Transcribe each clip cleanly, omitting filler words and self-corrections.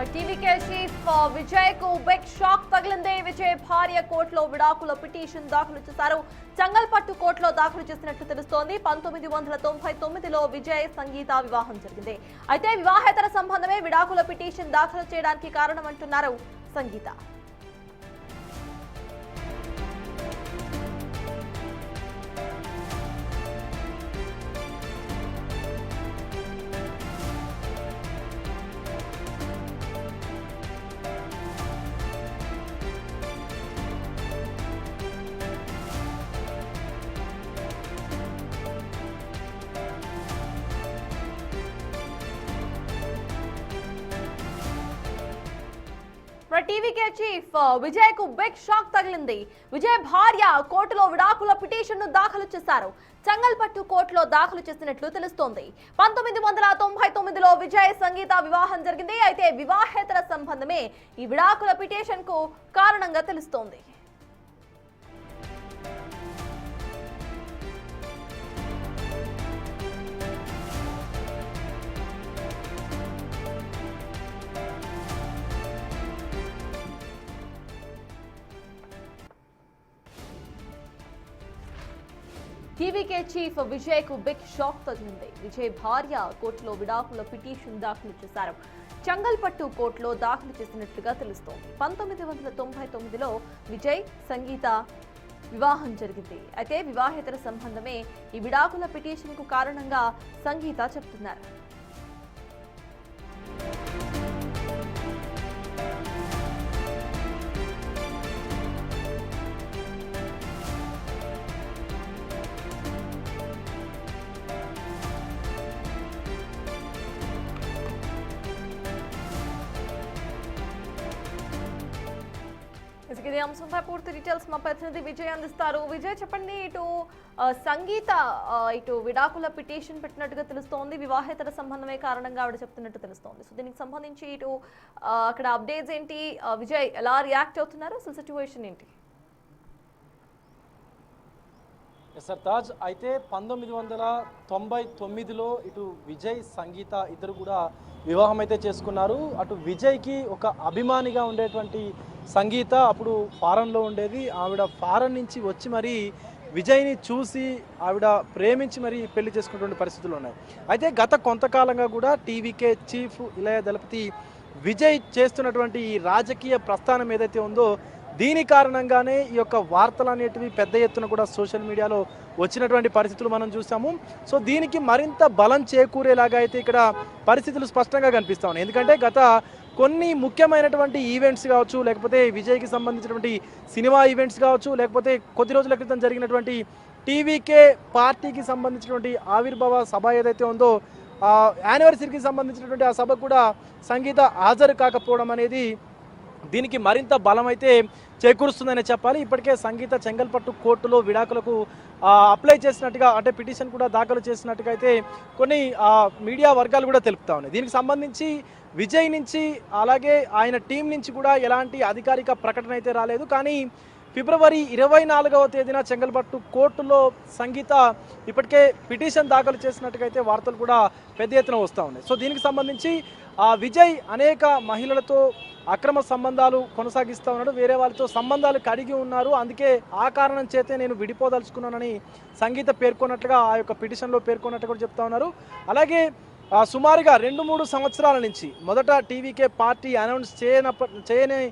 TVK chief Vijay కు big shock తగిలింది. విజయ్ భార్య కోర్టులో విడాకుల పిటిషన్ దాఖలు చేశారు. చంగల్పట్టు కోర్టులో దాఖలు చేసినట్లు తెలుస్తోంది. 1999లో విజయ్ సంగీత వివాహం జరిగింది. అయితే వివాహేతర సంబంధమే విడాకుల పిటిషన్ దాఖలు చేయడానికి కారణమంటున్నారు సంగీత. టీవీకే చీఫ్ విజయ్ కు బిగ్ షాక్ తగిలింది. విజయ్ భార్య కోర్టులో విడాకుల పిటిషన్ ను దాఖలు చేశారు. చంగల్పట్టు కోర్టులో దాఖలు చేసినట్లు తెలుస్తోంది. 1999లో విజయ్ సంగీత వివాహం జరిగింది. అయితే వివాహేతర సంబంధమే ఈ విడాకుల పిటిషన్ కు కారణంగా తెలుస్తోంది. టీవీకే చీఫ్ విజయ్ కు బిగ్ షాక్ తగిలింది. విజయ్ భార్య కోర్టులో విడాకుల పిటిషన్ దాఖలు చేశారు. చంగల్పట్టు కోర్టులో దాఖలు చేసినట్లుగా తెలుస్తోంది. 1999లో విజయ్ సంగీత వివాహం జరిగింది. అయితే వివాహేతర సంబంధమే ఈ విడాకుల పిటిషన్ కు కారణంగా సంగీత చెప్తున్నారు. ఇదే అంశంపై పూర్తి డీటెయిల్స్ మా ప్రతినిధి విజయ్ అందిస్తారు. విజయ్ చెప్పండి, ఇటు సంగీత ఇటు విడాకుల పిటిషన్ పెట్టినట్టుగా తెలుస్తోంది. వివాహేతర సంబంధమే కారణంగా ఆవిడ చెప్తున్నట్టు తెలుస్తోంది. సో దీనికి సంబంధించి ఇటు అక్కడ అప్డేట్స్ ఏంటి, విజయ్ ఎలా రియాక్ట్ అవుతున్నారు, అసలు సిచ్యువేషన్ ఏంటి? సర్తాజ్, అయితే 1999లో ఇటు విజయ్ సంగీత ఇద్దరు కూడా వివాహం అయితే చేసుకున్నారు. అటు విజయ్కి ఒక అభిమానిగా ఉండేటువంటి సంగీత అప్పుడు ఫారెన్లో ఉండేది. ఆవిడ ఫారెన్ నుంచి వచ్చి మరి విజయ్ని చూసి ఆవిడ ప్రేమించి మరి పెళ్లి చేసుకున్నటువంటి పరిస్థితులు ఉన్నాయి. అయితే గత కొంతకాలంగా కూడా టీవీకే చీఫ్ ఇళయ దళపతి విజయ్ చేస్తున్నటువంటి ఈ రాజకీయ ప్రస్థానం ఏదైతే ఉందో దీని కారణంగానే ఈ యొక్క వార్తలు అనేటివి పెద్ద ఎత్తున కూడా సోషల్ మీడియాలో వచ్చినటువంటి పరిస్థితులు మనం చూసాము. సో దీనికి మరింత బలం చేకూరేలాగా అయితే ఇక్కడ పరిస్థితులు స్పష్టంగా కనిపిస్తూ ఉన్నాయి. ఎందుకంటే గత కొన్ని ముఖ్యమైనటువంటి ఈవెంట్స్ కావచ్చు, లేకపోతే విజయ్కి సంబంధించినటువంటి సినిమా ఈవెంట్స్ కావచ్చు, లేకపోతే కొద్ది రోజుల క్రితం జరిగినటువంటి టీవీకే పార్టీకి సంబంధించినటువంటి ఆవిర్భావ సభ ఏదైతే ఉందో యానివర్సరీకి సంబంధించినటువంటి ఆ సభకు కూడా సంగీత హాజరు కాకపోవడం అనేది దీనికి మరింత బలం అయితే చేకూరుస్తుందనే చెప్పాలి. ఇప్పటికే సంగీత చెంగల్పట్టు కోర్టులో విడాకులకు అప్లై చేసినట్టుగా, అంటే పిటిషన్ కూడా దాఖలు చేసినట్టుగా అయితే కొన్ని మీడియా వర్గాలు కూడా తెలుపుతా ఉన్నాయి. దీనికి సంబంధించి విజయ్ నుంచి అలాగే ఆయన టీం నుంచి కూడా ఎలాంటి అధికారిక ప్రకటన అయితే రాలేదు. కానీ ఫిబ్రవరి 24వ తేదీన చెంగల్పట్టు కోర్టులో సంగీత ఇప్పటికే పిటిషన్ దాఖలు చేసినట్టుగా అయితే వార్తలు కూడా పెద్ద ఎత్తున వస్తూ ఉన్నాయి. సో దీనికి సంబంధించి విజయ్ అనేక మహిళలతో అక్రమ సంబంధాలు కొనసాగిస్తూ ఉన్నాడు, వేరే వాళ్ళతో సంబంధాలు కడిగి ఉన్నారు, అందుకే ఆ కారణం చేతే నేను విడిపోదలుచుకున్నానని సంగీత పేర్కొన్నట్లుగా ఆ యొక్క పిటిషన్లో పేర్కొన్నట్టు కూడా చెప్తా ఉన్నారు. అలాగే సుమారుగా 2-3 సంవత్సరాల నుంచి మొదట టీవీకే పార్టీ అనౌన్స్ చేయని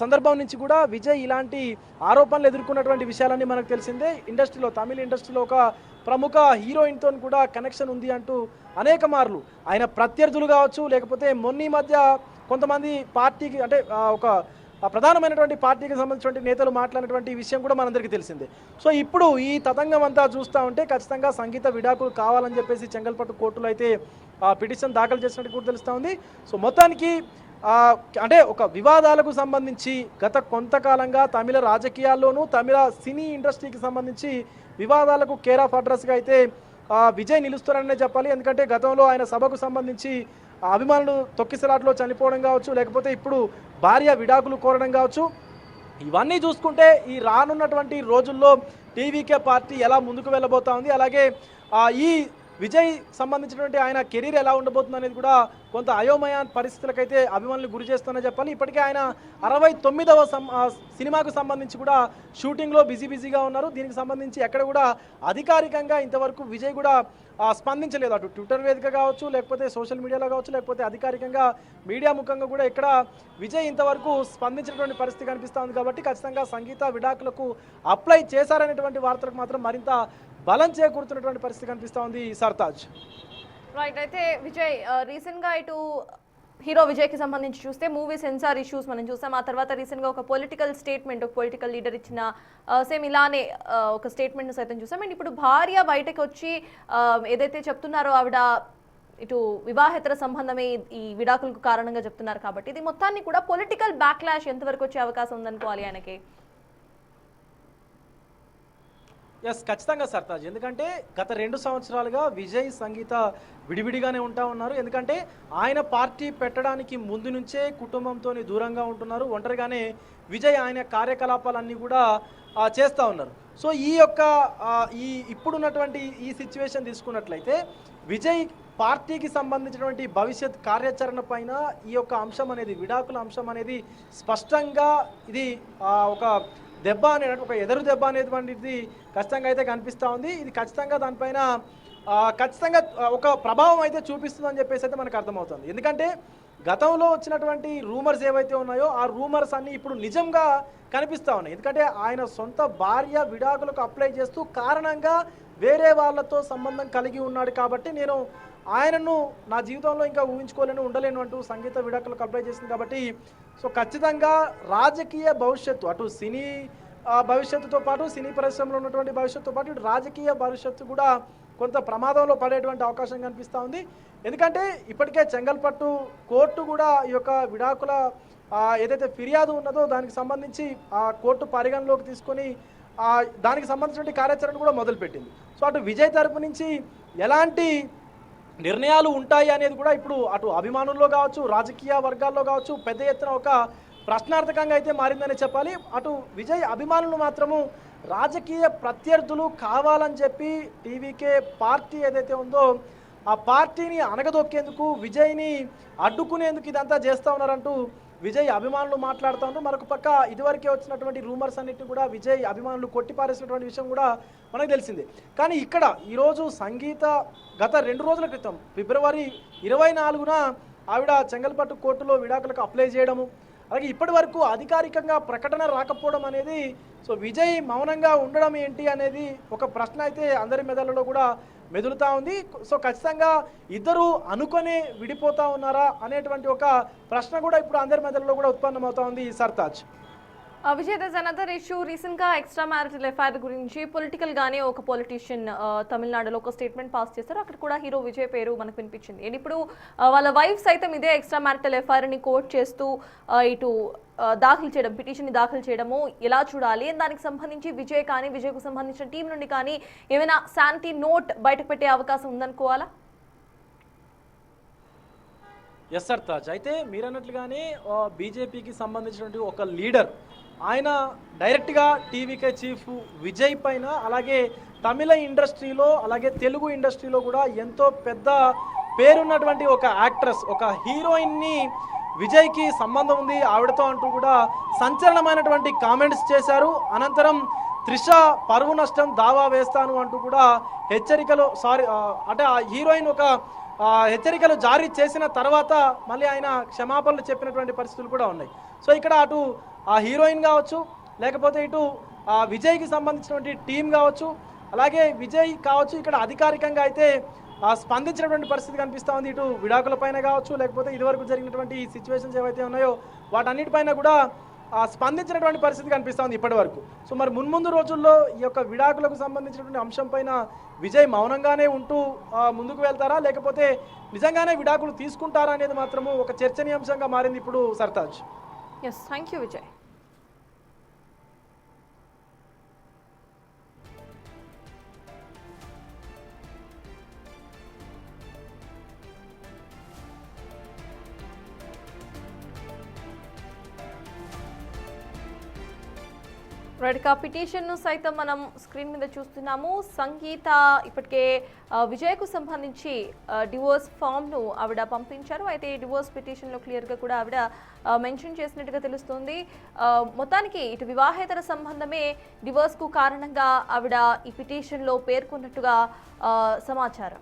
సందర్భం నుంచి కూడా విజయ్ ఇలాంటి ఆరోపణలు ఎదుర్కొన్నటువంటి విషయాలన్నీ మనకు తెలిసిందే. ఇండస్ట్రీలో, తమిళ ఇండస్ట్రీలో ఒక ప్రముఖ హీరోయిన్తో కూడా కనెక్షన్ ఉంది అంటూ అనేక మార్లు ఆయన ప్రత్యర్థులు కావచ్చు, లేకపోతే మొన్న మధ్య కొంతమంది పార్టీకి అంటే ఒక ప్రధానమైనటువంటి పార్టీకి సంబంధించినటువంటి నేతలు మాట్లాడినటువంటి విషయం కూడా మనందరికీ తెలిసిందే. సో ఇప్పుడు ఈ తతంగం అంతా చూస్తూ ఉంటే ఖచ్చితంగా సంగీత విడాకులు కావాలని చెప్పేసి చెంగల్పట్టు కోర్టులో అయితే పిటిషన్ దాఖలు చేసినట్టు కూడా తెలుస్తూ ఉంది. సో మొత్తానికి అంటే ఒక వివాదాలకు సంబంధించి గత కొంతకాలంగా తమిళ రాజకీయాల్లోనూ తమిళ సినీ ఇండస్ట్రీకి సంబంధించి వివాదాలకు కేర్ ఆఫ్ అడ్రస్గా అయితే విజయ్ నిలుస్తున్నారనే చెప్పాలి. ఎందుకంటే గతంలో ఆయన సభకు సంబంధించి అభిమానులు తొక్కిసలాట్లో చనిపోవడం కావచ్చు, లేకపోతే ఇప్పుడు భార్య విడాకులు కోరడం కావచ్చు, ఇవన్నీ చూసుకుంటే ఈ రానున్నటువంటి రోజుల్లో టీవీకే పార్టీ ఎలా ముందుకు వెళ్ళబోతా ఉంది, అలాగే ఈ విజయ్ సంబంధించినటువంటి ఆయన కెరీర్ ఎలా ఉండబోతుంది అనేది కూడా కొంత అయోమయ పరిస్థితులకైతే అభిమానులు గురి చేస్తుందని చెప్పాలి. ఇప్పటికే ఆయన 69వ సినిమాకు సంబంధించి కూడా షూటింగ్లో బిజీగా ఉన్నారు. దీనికి సంబంధించి ఎక్కడ కూడా అధికారికంగా ఇంతవరకు విజయ్ కూడా స్పందించలేదు. అటు ట్విట్టర్ వేదిక కావచ్చు, లేకపోతే సోషల్ మీడియాలో కావచ్చు, లేకపోతే అధికారికంగా మీడియా ముఖంగా కూడా ఇక్కడ విజయ్ ఇంతవరకు స్పందించినటువంటి పరిస్థితి కనిపిస్తోంది. కాబట్టి ఖచ్చితంగా సంగీత విడాకులకు అప్లై చేశారనేటువంటి వార్తలకు మాత్రం మరింత బలం చేకూరుతున్నటువంటి పరిస్థితి కనిపిస్తూ ఉంది సర్తాజ్. రైట్. అయితే విజయ్ రీసెంట్గా ఇటు హీరో విజయ్కి సంబంధించి చూస్తే మూవీ సెన్సార్ ఇష్యూస్ మనం చూసాం. ఆ తర్వాత రీసెంట్గా ఒక పొలిటికల్ స్టేట్మెంట్, ఒక పొలిటికల్ లీడర్ ఇచ్చిన సేమ్ ఇలానే ఒక స్టేట్మెంట్ను సైతం చూసాం. అండ్ ఇప్పుడు భార్య బయటకు వచ్చి ఏదైతే చెప్తున్నారో ఆవిడ ఇటు వివాహేతర సంబంధమే ఈ విడాకులకు కారణంగా చెప్తున్నారు. కాబట్టి ఇది మొత్తాన్ని కూడా పొలిటికల్ బ్యాక్లాష్ ఎంతవరకు వచ్చే అవకాశం ఉందనుకోవాలి ఆయనకి? ఎస్, ఖచ్చితంగా సర్తాజ్. ఎందుకంటే గత 2 సంవత్సరాలుగా విజయ్ సంగీత విడివిడిగానే ఉంటా ఉన్నారు. ఎందుకంటే ఆయన పార్టీ పెట్టడానికి ముందు నుంచే కుటుంబంతో దూరంగా ఉంటున్నారు. ఒంటరిగానే విజయ్ ఆయన కార్యకలాపాలన్నీ కూడా చేస్తూ ఉన్నారు. సో ఈ యొక్క ఇప్పుడున్నటువంటి ఈ సిచ్యువేషన్ తీసుకున్నట్లయితే విజయ్ పార్టీకి సంబంధించినటువంటి భవిష్యత్ కార్యాచరణ పైన ఈ యొక్క అంశం అనేది, విడాకుల అంశం అనేది స్పష్టంగా ఇది ఒక దెబ్బ అనేది, ఒక ఎదురు దెబ్బ అనేటువంటిది ఖచ్చితంగా అయితే కనిపిస్తూ ఉంది. ఇది ఖచ్చితంగా దానిపైన ఖచ్చితంగా ఒక ప్రభావం అయితే చూపిస్తుందని చెప్పేసి అయితే మనకు అర్థమవుతుంది. ఎందుకంటే గతంలో వచ్చినటువంటి రూమర్స్ ఏవైతే ఉన్నాయో ఆ రూమర్స్ అన్నీ ఇప్పుడు నిజంగా కనిపిస్తూ ఉన్నాయి. ఎందుకంటే ఆయన సొంత భార్య విడాకులకు అప్లై చేస్తూ కారణంగా వేరే వాళ్ళతో సంబంధం కలిగి ఉన్నాడు. కాబట్టి నేను ఆయనను నా జీవితంలో ఇంకా ఊహించుకోలేను, ఉండలేను అంటూ సంగీత విడాకులకు అప్లై చేసింది. కాబట్టి సో ఖచ్చితంగా రాజకీయ భవిష్యత్తు, అటు సినీ భవిష్యత్తుతో పాటు సినీ పరిశ్రమలో ఉన్నటువంటి భవిష్యత్తుతో పాటు ఇటు రాజకీయ భవిష్యత్తు కూడా కొంత ప్రమాదంలో పడేటువంటి అవకాశం కనిపిస్తూ ఉంది. ఎందుకంటే ఇప్పటికే చెంగల్పట్టు కోర్టు కూడా ఈ యొక్క విడాకుల ఏదైతే ఫిర్యాదు ఉన్నదో దానికి సంబంధించి ఆ కోర్టు పరిగణలోకి తీసుకొని దానికి సంబంధించిన కార్యాచరణ కూడా మొదలుపెట్టింది. సో అటు విజయ్ తరపు నుంచి ఎలాంటి నిర్ణయాలు ఉంటాయి అనేది కూడా ఇప్పుడు అటు అభిమానుల్లో కావచ్చు, రాజకీయ వర్గాల్లో కావచ్చు పెద్ద ఎత్తున ఒక ప్రశ్నార్థకంగా అయితే మారిందని చెప్పాలి. అటు విజయ్ అభిమానులు మాత్రము రాజకీయ ప్రత్యర్థులు కావాలని చెప్పి టీవీకే పార్టీ ఏదైతే ఉందో ఆ పార్టీని అణగదొక్కేందుకు, విజయ్ని అడ్డుకునేందుకు ఇదంతా చేస్తూ ఉన్నారంటూ విజయ్ అభిమానులు మాట్లాడుతూ ఉన్నారు. మరొక పక్క ఇదివరకే వచ్చినటువంటి రూమర్స్ అన్నిటిని కూడా విజయ్ అభిమానులు కొట్టిపారేసినటువంటి విషయం కూడా మనకు తెలిసిందే. కానీ ఇక్కడ ఈరోజు సంగీత గత 2 రోజుల క్రితం ఫిబ్రవరి 24న ఆవిడ చెంగల్పట్టు కోర్టులో విడాకులకు అప్లై చేయడము, అలాగే ఇప్పటి వరకు అధికారికంగా ప్రకటన రాకపోవడం అనేది, సో విజయ్ మౌనంగా ఉండడం ఏంటి అనేది ఒక ప్రశ్న అయితే అందరి మెదళ్ళలో కూడా మెదులుతూ ఉంది. సో ఖచ్చితంగా ఇద్దరు అనుకొని విడిపోతూ ఉన్నారా అనేటువంటి ఒక ప్రశ్న కూడా ఇప్పుడు అందరి మెదళ్ళలో కూడా ఉత్పన్నమవుతా ఉంది సర్తాజ్. విజయ్, దస్ అనదర్ ఇష్యూ. రీసెంట్గా ఎక్స్ట్రా మ్యారిటల్ ఎఫైర్ గురించి పొలిటికల్గానే ఒక పొలిటీషియన్ తమిళనాడులో ఒక స్టేట్మెంట్ పాస్ చేశారు. అక్కడ కూడా హీరో విజయ్ పేరు మనకు వినిపించింది. అండ్ ఇప్పుడు వాళ్ళ వైఫ్ సైతం ఇదే ఎక్స్ట్రా మ్యారిటల్ ఎఫైర్ని కోట్ చేస్తూ ఇటు దాఖలు చేయడం, పిటిషన్ని దాఖలు చేయడము ఎలా చూడాలి, దానికి సంబంధించి విజయ్ కానీ విజయ్కు సంబంధించిన టీం నుండి కానీ ఏమైనా శాంతి నోట్ బయటకు పెట్టే అవకాశం ఉందనుకోవాలా? ఎస్ సర్తాజ్. అయితే మీరన్నట్లుగానే బీజేపీకి సంబంధించినటువంటి ఒక లీడర్ ఆయన డైరెక్ట్గా టీవీకే చీఫ్ విజయ్ పైన, అలాగే తమిళ ఇండస్ట్రీలో అలాగే తెలుగు ఇండస్ట్రీలో కూడా ఎంతో పెద్ద పేరున్నటువంటి ఒక యాక్ట్రెస్, ఒక హీరోయిన్ని విజయ్కి సంబంధం ఉంది ఆవిడతో అంటూ కూడా సంచలనమైనటువంటి కామెంట్స్ చేశారు. అనంతరం త్రిష పరువు నష్టం దావా వేస్తాను అంటూ కూడా హెచ్చరికలు అంటే ఆ హీరోయిన్ ఒక హెచ్చరికలు జారీ చేసిన తర్వాత మళ్ళీ ఆయన క్షమాపణలు చెప్పినటువంటి పరిస్థితులు కూడా ఉన్నాయి. సో ఇక్కడ అటు ఆ హీరోయిన్ కావచ్చు, లేకపోతే ఇటు విజయ్కి సంబంధించినటువంటి టీం కావచ్చు, అలాగే విజయ్ కావచ్చు, ఇక్కడ అధికారికంగా అయితే స్పందించినటువంటి పరిస్థితి కనిపిస్తూ ఉంది. ఇటు విడాకుల పైన కావచ్చు, లేకపోతే ఇదివరకు జరిగినటువంటి ఈ సిచ్యువేషన్స్ ఏవైతే ఉన్నాయో వాటన్నిటిపైన కూడా స్పందించినటువంటి పరిస్థితి కనిపిస్తూ ఉంది ఇప్పటి వరకు. సో మరి మున్ముందు రోజుల్లో ఈ యొక్క విడాకులకు సంబంధించినటువంటి అంశం పైన విజయ్ మౌనంగానే ఉంటూ ముందుకు వెళ్తారా, లేకపోతే నిజంగానే విడాకులు తీసుకుంటారా అనేది మాత్రము ఒక చర్చనీయాంశంగా మారింది ఇప్పుడు Sartaj. Yes, thank you Vijay. Right petition ను సైతం మనం స్క్రీన్ మీద చూస్తున్నాము. సంగీత ఇప్పటికే విజయ్కు సంబంధించి డివోర్స్ ఫామ్ ను ఆవిడ పంపించారు. అయితే డివోర్స్ పిటిషన్ లో క్లియర్ గా కూడా ఆవిడ మెన్షన్ చేసినట్టుగా తెలుస్తుంది. మొత్తానికి ఇటు వివాహేతర సంబంధమే డివోర్స్ కు కారణంగా ఆవిడ ఈ పిటిషన్ లో పేర్కొన్నట్టుగా సమాచారం.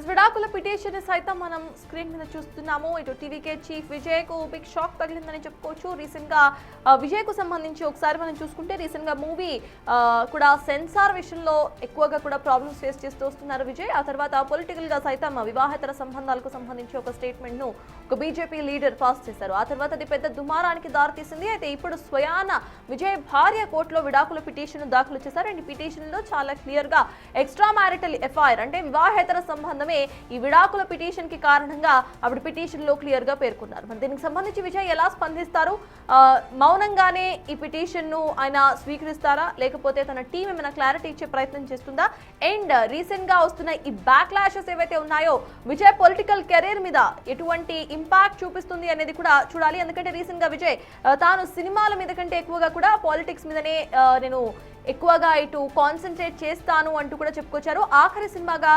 విడాకుల పిటిషన్ సైతం మనం స్క్రీన్ మీద చూస్తున్నాము. ఇటు టీవీకే చీఫ్ విజయ్ కు బిగ్ షాక్ తగిలిందని చెప్పుకోవచ్చు. రీసెంట్ గా విజయ్ కు సంబంధించి ఒకసారి మనం చూసుకుంటే రీసెంట్ గా మూవీ కూడా సెన్సార్ విషయంలో ఎక్కువగా కూడా ప్రాబ్లమ్స్ ఫేస్ చేస్తూ వస్తున్నారు విజయ్. ఆ తర్వాత పొలిటికల్ గా సైతం వివాహేతర సంబంధాలకు సంబంధించి ఒక స్టేట్మెంట్ ను ఒక బీజేపీ లీడర్ పాస్ చేశారు. ఆ తర్వాత అది పెద్ద దుమారానికి దారితీసింది. అయితే ఇప్పుడు స్వయాన విజయ్ భార్య కోర్టులో విడాకుల పిటిషన్ దాఖలు చేశారు. అండ్ ఈ పిటిషన్ లో చాలా క్లియర్ గా ఎక్స్ట్రా మ్యారిటల్ ఎఫ్ఐఆర్ అంటే వివాహేతర సంబంధమే ఈ విడాకుల పిటిషన్ కి కారణంగా ఆవిడ పిటిషన్ లో క్లియర్ గా పేర్కొన్నారు. మరి దీనికి సంబంధించి విజయ్ ఎలా స్పందిస్తారు? మౌనంగానే ఈ పిటిషన్ ను ఆయన స్వీకరిస్తారా, లేకపోతే తన టీం ఏమైనా క్లారిటీ ఇచ్చే ప్రయత్నం చేస్తుందా? అండ్ రీసెంట్ గా వస్తున్న ఈ బ్యాక్ లాషెస్ ఏవైతే ఉన్నాయో విజయ్ పొలిటికల్ కెరీర్ మీద ఎటువంటి ఇంపాక్ట్ చూపిస్తుంది అనేది కూడా చూడాలి. ఎందుకంటే రీసెంట్ గా విజయ్ తాను సినిమాల మీద కంటే ఎక్కువగా కూడా పాలిటిక్స్ మీదనే నేను ఎక్కువగా ఇటు కాన్సన్ట్రేట్ చేస్తాను అంటూ కూడా చెప్పుకొచ్చారు. ఆఖరి సినిమాగా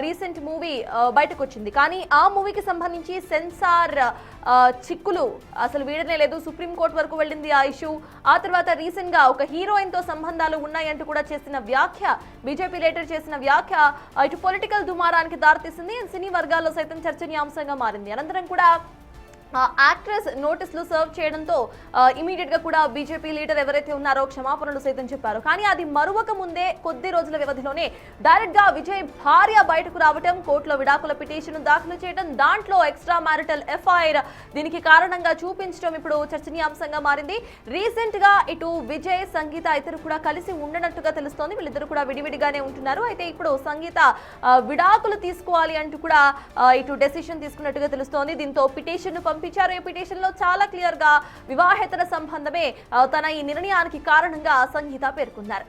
రీసెంట్ మూవీ బయటకు వచ్చింది. కానీ ఆ మూవీకి సంబంధించి సెన్సార్ చిక్కులు అసలు వీడనే లేదు. సుప్రీంకోర్టు వరకు వెళ్ళింది ఆ ఇష్యూ. ఆ తర్వాత రీసెంట్ గా ఒక హీరోయిన్ తో సంబంధాలు ఉన్నాయంటూ కూడా చేసిన వ్యాఖ్య, బీజేపీ లీడర్ చేసిన వ్యాఖ్య ఇటు పొలిటికల్ దుమారానికి దారితీసింది. సినీ వర్గాల్లో సైతం చర్చనీయాంశంగా మారింది. అనంతరం కూడా యాక్ట్రెస్ నోటీసులు సర్వ్ చేయడంతో ఇమీడియట్ గా కూడా బీజేపీ లీడర్ ఎవరైతే ఉన్నారో క్షమాపణలు సైతం చెప్పారు. కానీ అది మరువక ముందే కొద్ది రోజుల వ్యవధిలోనే డైరెక్ట్ గా విజయ్ భార్య బయటకు రావటం, కోర్టులో విడాకుల పిటిషన్ దాఖలు చేయడం, దాంట్లో ఎక్స్ట్రా మ్యారిటల్ ఎఫ్ఐఆర్ దీనికి కారణంగా చూపించడం ఇప్పుడు చర్చనీయాంశంగా మారింది. రీసెంట్ గా ఇటు విజయ్ సంగీత ఇద్దరు కూడా కలిసి ఉండనట్టుగా తెలుస్తోంది. వీళ్ళిద్దరు కూడా విడివిడిగానే ఉంటున్నారు. అయితే ఇప్పుడు సంగీత విడాకులు తీసుకోవాలి అంటూ కూడా ఇటు డెసిషన్ తీసుకున్నట్టుగా తెలుస్తోంది. దీంతో పిటిషన్ ను పంపించారు. ఈ పిటిషన్ లో చాలా క్లియర్ గా వివాహేతర సంబంధమే తన ఈ నిర్ణయానికి కారణంగా సంగీత పేర్కొన్నారు.